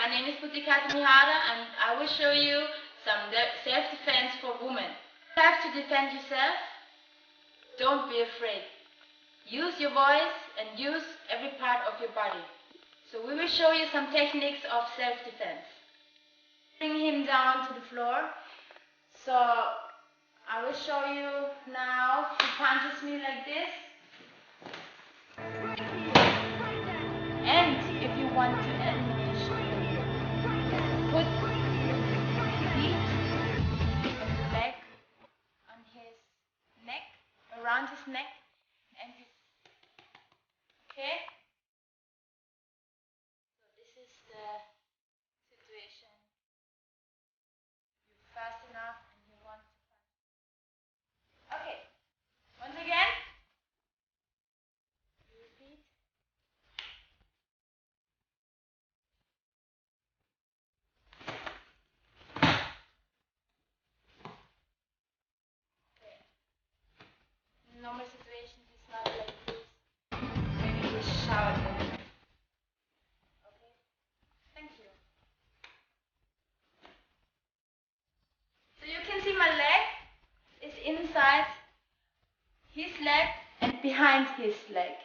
My name is Puti and I will show you some self-defense for women. You have to defend yourself. Don't be afraid. Use your voice and use every part of your body. So we will show you some techniques of self-defense. Bring him down to the floor. So I will show you now. He punches me like this. And if you want to end the shoulder, put your feet and the leg on his neck, around his neck, and his. Okay? So this is the situation. You're fast enough and you want to punch. Okay. Once again. You repeat. Normal situation is not like this. Maybe we shout a bit. Okay? Thank you. So you can see my leg is inside his leg and behind his leg.